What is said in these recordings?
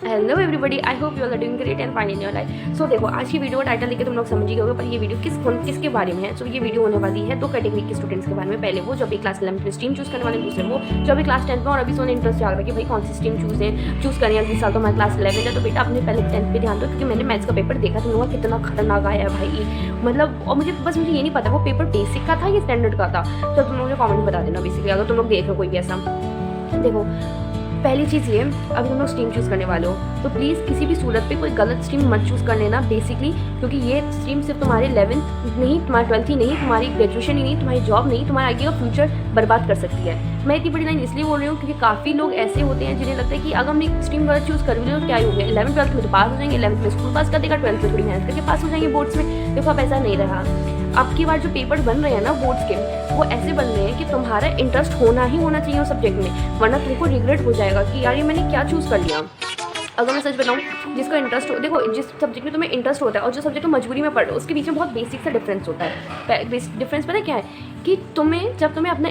Hello everybody, I hope you are doing great and fine in your life. So देखो, आज की video का title लेके तुम लोग समझ ही गए होगे, पर ये वीडियो किसके बारे में है। सो ये वीडियो होने वाली है दो कैटेगरी के स्टूडेंट्स के बारे में। पहले वो जो अभी क्लास 11 में स्ट्रीम चूज़ करने वाले, दूसरे वो जो अभी क्लास 10 में और अभी सोने इंटरेस्ट आ रहा है कि भाई कौन सी स्ट्रीम चूज़ करें। अगले साल तो हमारे क्लास 11 है, तो बेटा अपने पहले 10th पे ध्यान दो, क्योंकि मैंने मैथ्स का पेपर देखा, तुम लोगों का कितना खतरनाक आया है भाई। मतलब और मुझे ये नहीं पता वो पेपर बेसिक का था या स्टैंडर्ड का था। तो तुम मुझे कॉमेंट बता देना बेसिकली, अगर तुम लोग देख रहे हो कोई भी ऐसा। देखो, पहली चीज़ ये, अभी तुम लोग स्ट्रीम चूज़ करने वाले हो तो प्लीज़ किसी भी सूरत पे कोई गलत स्ट्रीम मत चूज़ कर लेना बेसिकली, क्योंकि ये स्ट्रीम सिर्फ तुम्हारे 11th नहीं, तुम्हारे 12th ही नहीं, तुम्हारी ग्रेजुएशन ही नहीं, तुम्हारी जॉब नहीं, तुम्हारे आगे का फ्यूचर बर्बाद कर सकती है। मैं इतनी बड़ी लाइन इसलिए बोल रही हूँ क्योंकि काफ़ी लोग ऐसे होते हैं जिन्हें लगता है कि अगर हमने स्ट्रीम गलत चूज़ कर ली तो क्या ही हो गया, 11th 12th में तो पास हो जाएंगे, 11th में स्कूल पास कर देगा, 12th में थोड़ी मेहनत करके पास हो जाएंगे बोर्ड्स में। देखो, अब ऐसा नहीं रहा। अब की बार जो पेपर बन रहे हैं ना बोर्ड्स के, वो ऐसे बन रहे हैं कि तुम्हारा इंटरेस्ट होना ही होना चाहिए उस सब्जेक्ट में, वरना तुमको रिग्रेट हो जाएगा कि यार ये मैंने क्या चूज़ कर लिया। अगर मैं सच बताऊँ, जिसको इंटरेस्ट हो, देखो जिस सब्जेक्ट में तुम्हें इंटरेस्ट होता है और जो सब्जेक्ट में मजबूरी में पढ़ रहे हो, उसके बीच में बहुत बेसिक सा डिफरेंस होता है। डिफरेंस पता है क्या है कि जब तुम्हें अपना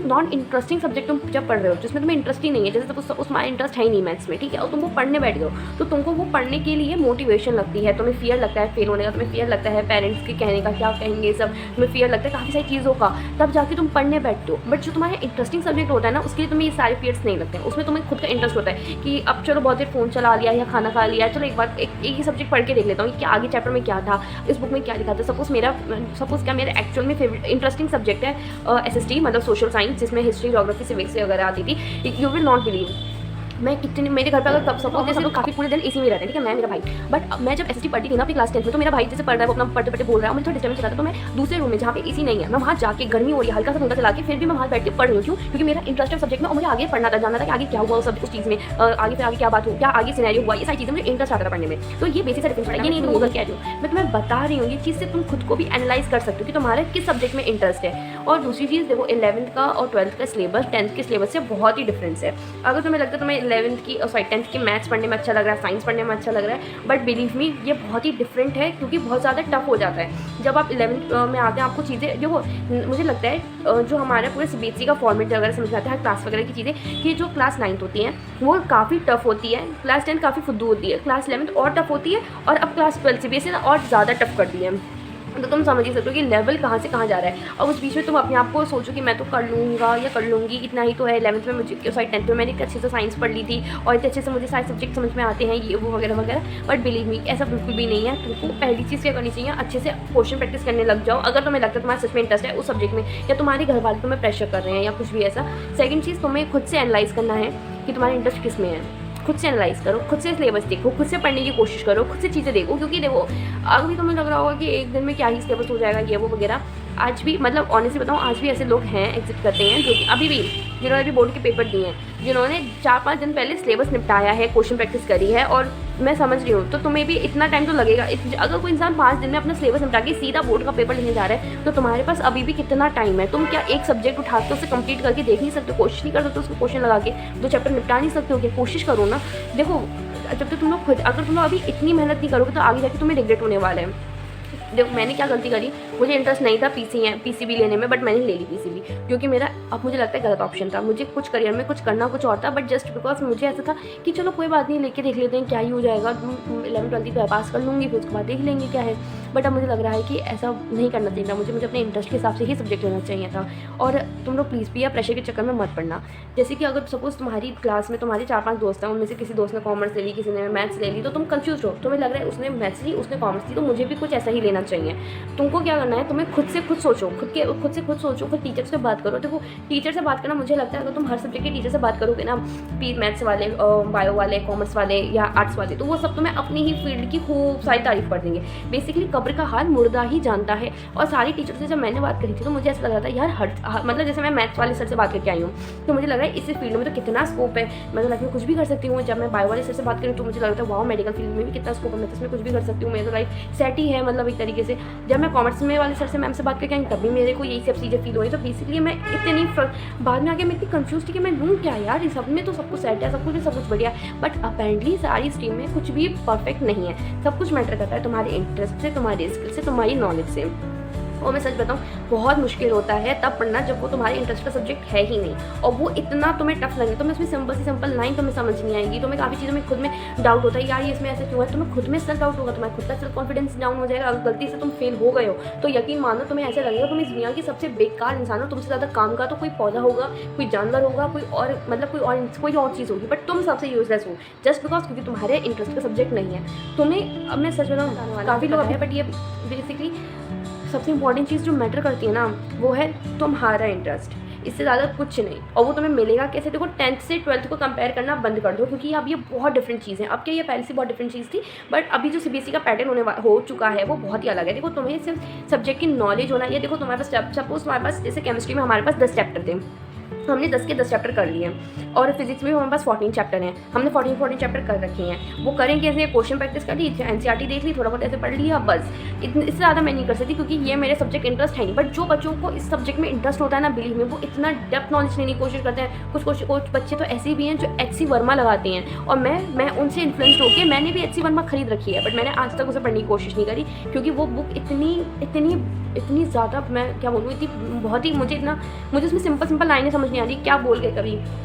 नॉन इंटरेस्टिंग सब्जेक्ट तुम जब पढ़ रहे हो, जिसमें तुम्हें इंटरेस्ट ही नहीं है, जैसे उसमें इंटरेस्ट है ही नहीं मैथ्स में, ठीक है, और तुम वो पढ़ने बैठ गए हो, तो तुमको वो पढ़ने के लिए मोटिवेशन लगती है, तुम्हें फियर लगता है फेल होने का, तुम्हें फियर लगता है पेरेंट्स के कहने का क्या कहेंगे सब, तुम्हें फियर लगता है काफ़ी सारी चीज़ों का, तब जाके तुम पढ़ने बैठते हो। बट जो तुम्हारा इंटरेस्टिंग सब्जेक्ट होता है ना, उसके लिए तुम्हें ये सारे फियर्स नहीं लगते हैं। उसमें तुम्हें खुद का इंटरेस्ट होता है कि अब चलो बहुत देर फ़ोन चला लिया या खाना खा लिया, चलो एक बार एक ही सब्जेक्ट पढ़ के देख लेता हूँ कि आगे चैप्टर में क्या था, इस बुक में क्या लिखा था। सपोज क्या मेरा एक्चुअल में फेवरेट इंटरेस्टिंग सब्जेक्ट है SST, मतलब सोशल साइंस, जिसमें हिस्ट्री, ज्योग्राफी, सिविक्स वगैरह आती थी। यू विल नॉट बिलीव, मैं कितने मेरे घर पे अगर तब सपोज जैसे काफ़ी पूरे दिन इसी में रहते हैं, ठीक है, मैं मेरा भाई। बट मैं जब SST पढ़ती थी ना अपनी क्लास 10 में, तो मेरा भाई जैसे पढ़ रहा है, वो अपना पढ़ते पढ़ते बोल रहा है, मुझे थोड़ा डिस्टर्बेंस हो रहा था, तो मैं दूसरे रूम में जहाँ पे इसी नहीं है, मैं वहाँ जाके, गर्मी हो रही है, हल्का सा पंखा चला के, फिर भी मैं वहाँ बैठ के पढ़ रही हूँ, क्योंकि मेरा इंटरेस्ट है सब्जेक्ट में और मुझे आगे पढ़ना था, जानना था कि आगे क्या हुआ सब उस चीज़ में, आगे फिर आगे क्या बात हो, क्या आगे सिनेरियो हुआ, ये सारी चीज़ें मुझे इंटरेस्ट आता था पढ़ने में। तो ये बेसिक सा डिफरेंस है, ये नहीं गूगल कह रही हूँ, मैं तुम्हें बता रही हूँ ये चीज़ से तुम खुद को भी एनालाइज कर सकते हो कि तुम्हारा किस सब्जेक्ट में इंटरेस्ट है। और दूसरी चीज़ देखो, 11th का और 12th का सिलेबस 10th के सिलेबस से बहुत ही डिफरेंस है। अगर तुम्हें लगता है तुम्हें 10th की मैथ्स पढ़ने में अच्छा लग रहा है, साइंस पढ़ने में अच्छा लग रहा है, बट बिलीव मी ये बहुत ही डिफरेंट है, क्योंकि बहुत ज़्यादा टफ हो जाता है जब आप 11th में आते हैं। आपको चीज़ें देखो, मुझे लगता है जो हमारा पूरे CBSE का फॉर्मेट वगैरह समझ में आता है, क्लास वगैरह की चीज़ें, कि जो क्लास 9th होती हैं वो काफ़ी टफ होती है, क्लास 10 काफ़ी फुद्दू होती है, क्लास 11th और टफ होती है, और अब क्लास 12 CBSE ने और ज़्यादा टफ कर दी है। तो तुम समझ ही सकते हो कि लेवल कहाँ से कहाँ जा रहा है। और उस बीच में तुम अपने आप को सोचो कि मैं तो कर लूँगा या कर लूँगी, इतना ही तो है। 11th में मुझे 10th में मैंने इतने अच्छे से साइंस पढ़ ली थी और इतने अच्छे से मुझे सारे सब्जेक्ट समझ में आते हैं, ये वो वगैरह वगैरह। बट बिलीव मी, ऐसा बिल्कुल भी नहीं है। तुमको पहली चीज़ क्या करनी चाहिए, अच्छे से क्वेश्चन प्रैक्टिस करने लग जाओ, अगर तुम्हें लगता है तुम्हारा सच में इंटरेस्ट है उस सब्जेक्ट में, या तुम्हारे घर वाले तुम्हें प्रेशर कर रहे हैं या कुछ भी ऐसा। सेकेंड चीज़, तुम्हें खुद से एनालाइज करना है कि तुम्हारा इंटरेस्ट किस में है। खुद से एनालाइज करो, खुद से सिलेबस देखो, खुद से पढ़ने की कोशिश करो, खुद से चीज़ें देखो, क्योंकि देखो अभी तुम्हें लग रहा होगा कि एक दिन में क्या ही सिलेबस हो जाएगा ये वो वगैरह। आज भी, मतलब ऑनेस्टली बताऊँ, आज भी ऐसे लोग हैं एग्जिट करते हैं जो कि अभी भी, जिन्होंने भी बोर्ड के पेपर दिए हैं, जिन्होंने 4-5 दिन पहले सिलेबस निपटाया है, क्वेश्चन प्रैक्टिस करी है। और मैं समझ रही हूँ, तो तुम्हें भी इतना टाइम तो लगेगा। अगर कोई इंसान 5 दिन में अपना सिलेबस निपटा के सीधा बोर्ड का पेपर लेने जा रहा है, तो तुम्हारे पास अभी भी कितना टाइम है। तुम क्या एक सब्जेक्ट उठा के उसे कंप्लीट करके देख नहीं सकते, कोशिश नहीं कर सकते उसको क्वेश्चन लगा के 2 चैप्टर निपटा नहीं सकते हो क्या? कोशिश करो ना। देखो, जब तक तुम लोग खुद, अगर तुम लोग अभी इतनी मेहनत नहीं करोगे तो आगे जाके तुम्हें रिग्रेट होने वाला है। देखो, मैंने क्या गलती करी, मुझे इंटरेस्ट नहीं था PCB लेने में, बट मैंने ले ली PCB, क्योंकि मेरा, अब मुझे लगता है गलत ऑप्शन था। मुझे कुछ करियर में कुछ करना कुछ और था, बट जस्ट बिकॉज मुझे ऐसा था कि चलो कोई बात नहीं, लेके देख लेते हैं क्या ही हो जाएगा, 11th 12th तो पास कर लूँगी, फिर उसके बाद देख लेंगे क्या है। बट अब मुझे लग रहा है कि ऐसा नहीं करना चाहिए था, मुझे अपने इंटरेस्ट के हिसाब से ही सब्जेक्ट लेना चाहिए था। और तुम लोग प्लीज़ भी या प्रेशर के चक्कर में मत पढ़ना। जैसे कि अगर सपोज तुम्हारी क्लास में तुम्हारे 4-5 दोस्त हैं, उनमें से किसी दोस्त ने कॉमर्स ले ली, किसी ने मैथ्स ले ली, तो तुम कंफ्यूज हो, तुम्हें लग रहा है उसने मैथ्स ली, उसने कॉमर्स ली, तो मुझे भी कुछ ऐसा ही लेना चाहिए। तुमको क्या करना है, तुम्हें खुद से खुद सोचो, खुद सोचो, खुद टीचर से बात करो। देखो, टीचर से बात करना, मुझे लगता है अगर तुम हर सब्जेक्ट के टीचर से बात करोगे ना, मैथ्स वाले, बायो वाले, कॉमर्स वाले या आर्ट्स वाले, तो वो सब तुम्हें अपनी ही फील्ड की खूब सारी तारीफ कर देंगे। बेसिकली कब्र का हाल मुर्दा ही जानता है। और सारी टीचर से जब मैंने बात करी थी, तो मुझे ऐसा लग रहा था यार मतलब जैसे मैं मैथ्स वाले सर से बात करके आई हूँ, तो मुझे लग रहा है इस फील्ड में तो कितना स्कोप है, मैं तो लाइफ में कुछ भी कर सकती हूँ। जब मैं बायो वाले सर से बात करूँ तो मुझे लग रहा था वाह, मेडिकल फील्ड में भी कितना स्कोप है, मैं तो इसमें कुछ भी कर सकती हूँ, मेरी तो लाइफ सेट ही है, मतलब एक तरीके से। जब मैं कॉमर्स में वाले सर से मैम से बात करके आई, तभी मेरे को यही सब चीज़ें फील हुई। तो बेसिकली मैं इतनी बाद में आके मैं इतनी कंफ्यूज थी कि मैं लूँ क्या यार, इस सब में तो सब कुछ सेट है, सब कुछ बढ़िया है, बट अपेरेंटली सारी स्ट्रीम में कुछ भी परफेक्ट नहीं है। सब कुछ मैटर करता है तुम्हारे इंटरेस्ट से, तुम्हारे स्किल से, तुम्हारी नॉलेज से। और मैं सच बताऊँ बहुत मुश्किल होता है तब पढ़ना जब वो तुम्हारे इंटरेस्ट का सब्जेक्ट है ही नहीं, और वो इतना तुम्हें टफ लगे, तुम्हें उसमें सिंपल सी सिंपल लाइन तुम्हें समझ नहीं आएगी, तुम्हें काफ़ी चीज़ों में खुद में डाउट होता है, यार ये इसमें ऐसे क्यों है, तुम्हें खुद में सेल्फ डाउट होगा, तुम्हारा खुद का सेल्फ कॉन्फिडेंस डाउन हो जाएगा। अगर गलती से तुम फेल हो गए हो तो यकीन मानो तुम्हें ऐसा लगेगा तुम इस दुनिया की सबसे बेकार इंसान हो, तुमसे ज़्यादा काम का तो कोई पौधा होगा, कोई जानवर होगा, कोई और मतलब कोई और चीज़ होगी, बट तुम सबसे यूजलेस हो जस्ट बिकॉज क्योंकि तुम्हारे इंटरेस्ट का सब्जेक्ट नहीं है। तुम्हें अब मैं सच बताऊँ काफ़ी लोग हैं, बट ये बेसिकली सबसे इंपॉर्टेंट चीज़ जो मैटर करती है ना वो है तुम्हारा इंटरेस्ट, इससे ज़्यादा कुछ नहीं। और वो तुम्हें मिलेगा कैसे, देखो 10th से 12th को कंपेयर करना बंद कर दो, क्योंकि अब ये बहुत डिफरेंट चीज़ है। अब क्या ये पहले से बहुत डिफरेंट चीज़ थी, बट अभी जो सीबीएसई का पैटर्न हो चुका है वो बहुत ही अलग है। देखो तुम्हें सिर्फ सब्जेक्ट की नॉलेज होना, ये देखो तुम्हारे पास सपोज तुम्हारे पास जैसे केमिस्ट्री में हमारे पास 10 चैप्टर थे, हमने 10 के 10 चैप्टर कर लिए हैं, और फिजिक्स में हमारे पास 14 चैप्टर हैं, हमने 14 चैप्टर कर रखे हैं। वो करें कैसे, क्वेश्चन प्रैक्टिस कर ली, एनसीईआरटी देख ली, थोड़ा बहुत ऐसे पढ़ लिया, बस इससे ज़्यादा मैं नहीं कर सकती, क्योंकि ये मेरे सब्जेक्ट इंटरेस्ट है नहीं। बट जो बच्चों को इस सब्जेक्ट में इंटरेस्ट होता है ना, बिलीव में वो इतना डेप्थ नॉलेज लेने की कोशिश करते हैं। कुछ बच्चे तो ऐसे भी हैं जो HC वर्मा लगाते हैं, और मैं उनसे इन्फ्लुएंस होकर मैंने भी HC वर्मा खरीद रखी है, बट मैंने आज तक उसे पढ़ने की कोशिश नहीं करी, क्योंकि वो बुक इतनी ज़्यादा, मैं क्या बोलूँ, इतनी बहुत ही मुझे उसमें सिंपल लाइनें समझ नहीं आ रही, क्या बोल गए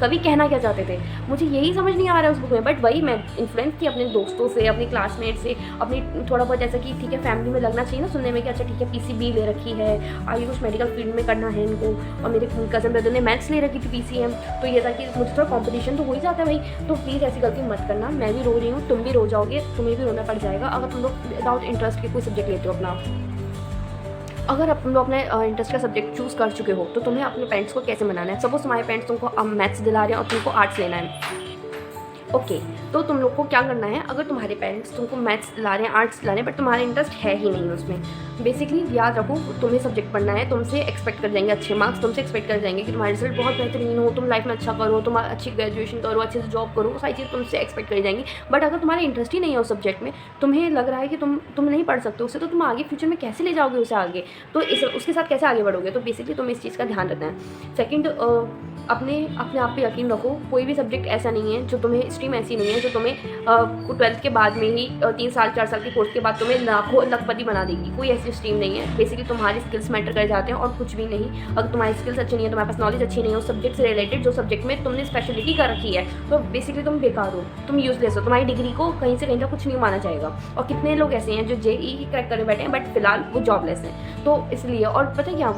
कभी कहना क्या चाहते थे, मुझे यही समझ नहीं आ रहा है उस बुक में। बट वही मैं इन्फ्लुएंस थी अपने दोस्तों से, अपने क्लासमेट से, अपनी थोड़ा बहुत ऐसा कि ठीक है फैमिली में लगना चाहिए ना सुनने में कि अच्छा ठीक है PCB ले रखी है, आयुष मेडिकल फील्ड में करना है इनको, और मेरे कज़न ब्रदर ने मैथ्स ले रखी थी PCM, तो ये था कि मुझे थोड़ा कॉम्पिटिशन तो हो ही जाता है भाई। तो प्लीज़ ऐसी गलती मत करना, मैं भी रो रही हूँ, तुम भी रो जाओगे, तुम्हें भी रोना पड़ जाएगा अगर तुम लोग विदाउट इंटरेस्ट के कोई सब्जेक्ट लेते हो अपना। अगर तुम लोग अपने इंटरेस्ट का सब्जेक्ट चूज़ कर चुके हो तो तुम्हें अपने पेरेंट्स को कैसे मनाना है। सपोज तुम्हारे पेरेंट्स तुमको मैथ्स दिला रहे हैं और तुमको आर्ट्स लेना है, ओके तो तुम लोग को क्या करना है, अगर तुम्हारे पेरेंट्स तुमको मैथ्स ला रहे हैं, आर्ट्स ला रहे हैं, बट तुम्हारा इंटरेस्ट है ही नहीं उसमें, बेसिकली याद रखो तुम्हें सब्जेक्ट पढ़ना है, तुमसे एक्सपेक्ट कर जाएंगे अच्छे मार्क्स, तुमसे एक्सपेक्ट कर जाएंगे कि तुम्हारा रिजल्ट बहुत बेहतरीन हो, तुम लाइफ में अच्छा करो, तुम अच्छी ग्रेजुएशन करो, अच्छे से जॉब करो, सारी चीज़ तुमसे एक्सपेक्ट करी जाएंगी। बट अगर तुम्हारा इंटरेस्ट ही नहीं है उस सब्जेक्ट में, तुम्हें लग रहा है कि तुम नहीं पढ़ सकते उससे, तो तुम आगे फ्यूचर में कैसे ले जाओगे उसे आगे, तो उसके साथ कैसे आगे बढ़ोगे। तो बेसिकली तुम्हें इस चीज़ का ध्यान रखना है। सेकेंड, अपने आप पे यकीन रखो, कोई भी सब्जेक्ट ऐसा नहीं है जो तुम्हें, स्ट्रीम ऐसी नहीं है जो तुम्हें 12th के बाद में ही 3 साल 4 साल के कोर्स के बाद तुम्हें लाखों लखपति बना देगी, कोई ऐसी स्ट्रीम नहीं है। बेसिकली तुम्हारी स्किल्स मैटर कर जाते हैं और कुछ भी नहीं। अगर तुम्हारी स्किल्स अच्छी नहीं है, तुम्हारे पास नॉलेज अच्छी नहीं है उस सब्जेक्ट से रिलेटेड, जो सब्जेक्ट में तुमने स्पेशलिटी कर रखी है, तो बेसिकली तुम बेकार हो, तुम यूजलेस हो, तुम्हारी डिग्री को कहीं से कहीं तक कुछ नहीं माना जाएगा। और कितने लोग ऐसे हैं जो JEE क्रैक करने बैठे हैं बट फिलहाल वो जॉबलेस हैं। तो इसलिए, और पता है क्या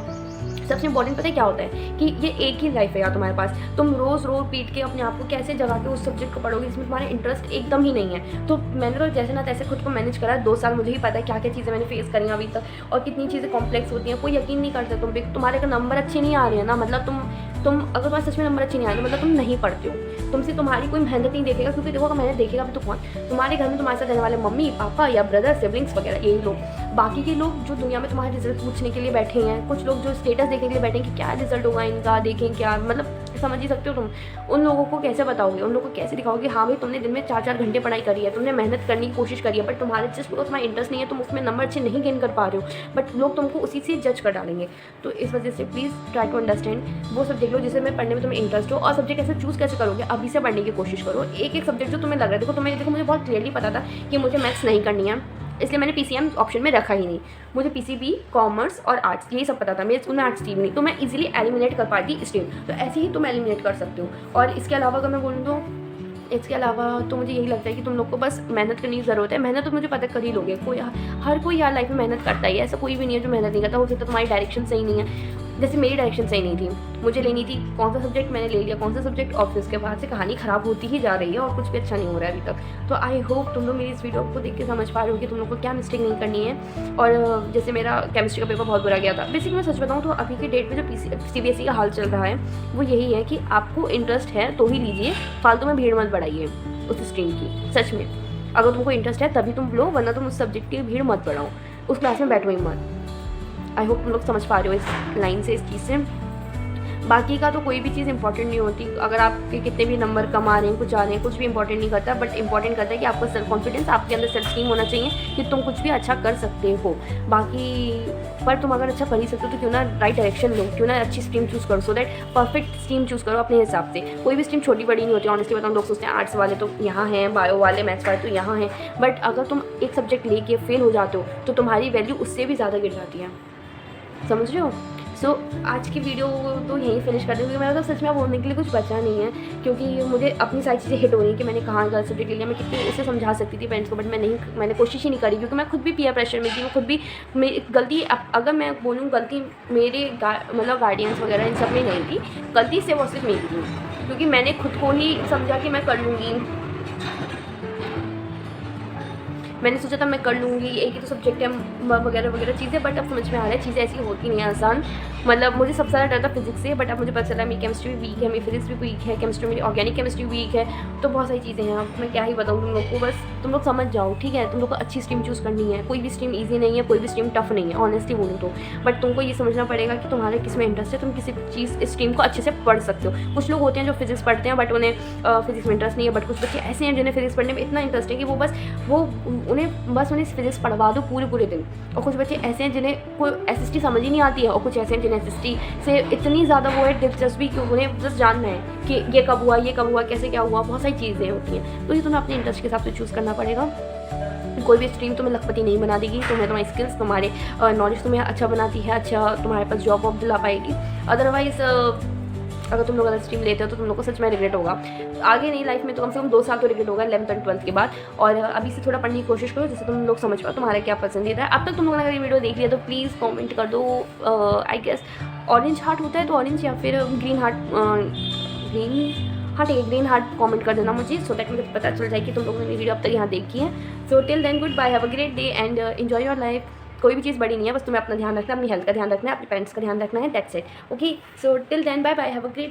सबसे इंपॉर्टेंट पता है क्या होता है कि ये एक ही लाइफ है यार तुम्हारे पास, तुम रोज़ पीट के अपने आप को कैसे जगा के उस सब्जेक्ट को पढ़ोगे जिसमें तुम्हारा इंटरेस्ट एकदम ही नहीं है। तो मैंने तो जैसे ना तैसे खुद को मैनेज करा, 2 साल मुझे ही पता है क्या क्या चीज़ें मैंने फेस करी अभी तक, और कितनी चीज़ें कॉम्प्लेक्स होती हैं, कोई यकीन नहीं करता तुम पे। तुम्हारे अगर नंबर अच्छे नहीं आ रहे हैं ना, मतलब तुम अगर तुम्हारे सच में नंबर अच्छे नहीं आ रहे मतलब तुम नहीं पढ़ते हो, तुमसे तुम्हारी कोई मेहनत नहीं देखेगा, क्योंकि देखो अगर मेहनत देखेगा भी तो कौन, तुम्हारे घर में तुम्हारे साथ रहने वाले मम्मी पापा या ब्रदर सिबलिंग्स वगैरह, यही लोग। बाकी के लोग जो दुनिया में तुम्हारे रिजल्ट पूछने के लिए बैठे हैं, कुछ लोग जो स्टेटस देखने के लिए बैठे हैं कि क्या रिजल्ट होगा इनका, देखें क्या, मतलब समझ ही सकते हो तुम। उन लोगों को कैसे बताओगे, उन लोगों को कैसे दिखाओगे हाँ भाई तुमने दिन में 4-4 घंटे पढ़ाई करी है, तुमने मेहनत करने की कोशिश करी है, बट तुम्हारे जस्ट बिकॉज तुम्हारा इंटरेस्ट नहीं है, तुम उसमें नंबर अच्छे नहीं गेन कर पा रहे हो, बट लोग तुमको उसी से जज कर डालेंगे। तो इस वजह से प्लीज़ ट्राई टू अंडरस्टैंड वो सब्जेक्ट लो जिससे में पढ़ने में तुम्हें इंटरेस्ट हो, और सब्जेक्ट ऐसे चूज़ कैसे करोगे, अभी से पढ़ने की कोशिश करो। एक सब्जेक्ट जो तुम्हें लग रहा है, देखो मुझे बहुत क्लियरली पता था कि मुझे मैथ्स नहीं करनी है, इसलिए मैंने PCM ऑप्शन में रखा ही नहीं। मुझे PCB, कॉमर्स और आर्ट्स यही सब पता था, मेरे स्कूल में आर्ट्स स्ट्रीम नहीं, तो मैं इजीली एलिमिनेट कर पाती स्ट्रीम। तो ऐसे ही तुम एलिमिनेट कर सकते हो। और इसके अलावा अगर मैं बोलूँ तो मुझे यही लगता है कि तुम लोग को बस मेहनत करने की ज़रूरत है। मेहनत तो मुझे पता कर ही लोगे, हर कोई यार लाइफ में मेहनत करता ही है, ऐसा कोई भी नहीं है जो मेहनत नहीं करता। हो सकता है तुम्हारी डायरेक्शन सही नहीं है, जैसे मेरी डायरेक्शन सही नहीं थी, मुझे लेनी थी कौन सा सब्जेक्ट, मैंने ले लिया कौन सा सब्जेक्ट, और फिर उसके बाद से कहानी ख़राब होती ही जा रही है और कुछ भी अच्छा नहीं हो रहा है अभी तक। तो आई होप तुम लोग मेरी इस वीडियो को देख के समझ पा रहे हो कि तुम लोग को क्या मिस्टेक नहीं करनी है। और जैसे मेरा केमिस्ट्री का पेपर बहुत बुरा गया था, बेसिकली मैं सच बताऊँ तो अभी के डेट में जो CBSE का हाल चल रहा है वो यही है कि आपको इंटरेस्ट है तो ही लीजिए, फालतू में भीड़ मत बढ़ाइए उस स्ट्रीम की। सच में अगर तुमको इंटरेस्ट है तभी तुम लो, वरना तुम उस सब्जेक्ट की भीड़ मत बढ़ाओ, उस क्लास में बैठो ही मत। आई होप तुम लोग समझ पा रहे हो इस लाइन से, इस चीज़ से। बाकी का तो कोई भी चीज़ इंपॉर्टेंट नहीं होती, अगर आपके कितने भी नंबर कम आ रहे हैं, कुछ आ रहे हैं, कुछ भी इंपॉर्टेंट नहीं करता, बट इंपॉर्टेंट करता है कि आपका सेल्फ कॉन्फिडेंस, आपके अंदर सेल्फ स्टीम होना चाहिए कि तुम कुछ भी अच्छा कर सकते हो। बाकी पर तुम अगर अच्छा कर ही सकते हो तो क्यों ना राइट डायरेक्शन लो, क्यों ना अच्छी स्ट्रीम चूज़ करो, so that perfect stream choose करो अपने हिसाब से। कोई भी स्ट्रीम छोटी बड़ी नहीं होती, ऑनेस्टली बताऊँ। लोग सोचते हैं आर्ट्स वाले तो यहाँ हैं, बायो वाले, मैथ्स वाले तो यहाँ हैं, बट अगर तुम एक सब्जेक्ट लेके फेल हो जाते हो तो तुम्हारी वैल्यू उससे भी ज़्यादा गिर जाती है। समझ रहे हो। सो आज की वीडियो तो यहीं फिनिश कर दूँ, क्योंकि मेरा तो सच में बोलने के लिए कुछ बचा नहीं है, क्योंकि मुझे अपनी सारी चीज़ें हिट हो रही हैं कि मैंने कहाँ गलत सब्जेक्ट लिया। मैं कितनी उसे समझा सकती थी पेरेंट्स को, बट मैंने कोशिश ही नहीं करी, क्योंकि मैं खुद भी पीयर प्रेशर में थी। मैं खुद भी मेरी गलती, अगर मैं बोलूँ गलती मेरे मतलब गार्डियंस वगैरह इन सब में नहीं थी, गलती से वो सिर्फ मेरी थी, क्योंकि मैंने खुद को ही समझा कि मैं कर लूँगी। मैंने सोचा था मैं कर लूँगी, एक ही तो सब्जेक्ट है वगैरह वगैरह चीज़ें, बट अब समझ में आ रहा है चीज़ें ऐसी होती नहीं है आसान। मतलब मुझे सबसे ज़्यादा डर था फिजिक्स से, बट अब मुझे पता चला मेरी केमिस्ट्री भी वीक है, मेरी फिजिक्स भी वीक है, केमिस्ट्री मेरी ऑर्गेनिक केमिस्ट्री वीक है। तो बहुत सारी चीज़ें हैं, अब मैं क्या ही बताऊँ तुम लोग को, बस तुम लोग समझ जाओ, ठीक है। तुम लोग को अच्छी स्ट्रीम चूज़ करनी है, कोई भी स्ट्रीम ईजी नहीं है, कोई भी स्ट्रीम टफ नहीं है, ऑनेस्टली बोलूँ तो। बट तुमको ये समझना पड़ेगा कि तुम्हारा किस में इंटरेस्ट है, तुम किसी चीज़ स्ट्रीम को अच्छे से पढ़ सकते हो। कुछ लोग होते हैं जो फिजिक्स पढ़ते हैं बट उन्हें फिजिक्स में इंटरेस्ट नहीं है, बट कुछ बच्चे ऐसे हैं जिन्हें फिजिक्स पढ़ने में इतना इंटरेस्ट है कि उन्हें फिजिक्स पढ़वा दो पूरे दिन। और कुछ बच्चे ऐसे हैं जिन्हें कोई एसएसटी समझ ही नहीं आती है, और कुछ ऐसे हैं जिन्हें एसएसटी से इतनी ज़्यादा वो है दिलचस्पी कि उन्हें बस जानना है कि ये कब हुआ, कैसे क्या हुआ, बहुत सारी चीज़ें होती हैं। तो ये तुम्हें अपने इंटरेस्ट के हिसाब से चूज़ करना पड़ेगा। कोई भी स्ट्रीम तुम्हें लखपति नहीं बना देगी, तुम्हें तुम्हारी स्किल्स, तुम्हारे नॉलेज तुम्हें अच्छा बनाती है, अच्छा तुम्हारे पास जॉब वॉब दिला पाएगी। अदरवाइज़ अगर तुम लोग अदर स्ट्रीम लेते हो तो तुम लोग को सच में रिग्रेट होगा आगे नहीं लाइफ में, तो कम से कम 2 साल तो रिग्रेट होगा 11th और 12th के बाद। और अभी से थोड़ा पढ़ने की कोशिश करो, जिससे तुम लोग समझ पाओ तुम्हारा क्या पसंदीदा है। अब तक तुम लोगों ने अगर ये वीडियो देख लिया तो प्लीज़ कमेंट कर दो, आई गेस ऑरेंज हार्ट होता है तो ऑरेंज, या फिर ग्रीन हार्ट, हाँ ठीक है, ग्रीन हार्ट कमेंट कर देना मुझे, सो दैट मुझे पता चल जाए कि तुम लोगों ने वीडियो अब तक यहाँ देखी है। So till then goodbye, have a great day and enjoy your life. कोई भी चीज़ बड़ी नहीं है, बस तुम्हें अपना ध्यान रखना है, अपनी हेल्थ का ध्यान रखना है, अपने पेरेंट्स का ध्यान रखना है, that's it. Okay, so till then bye bye, have a great day.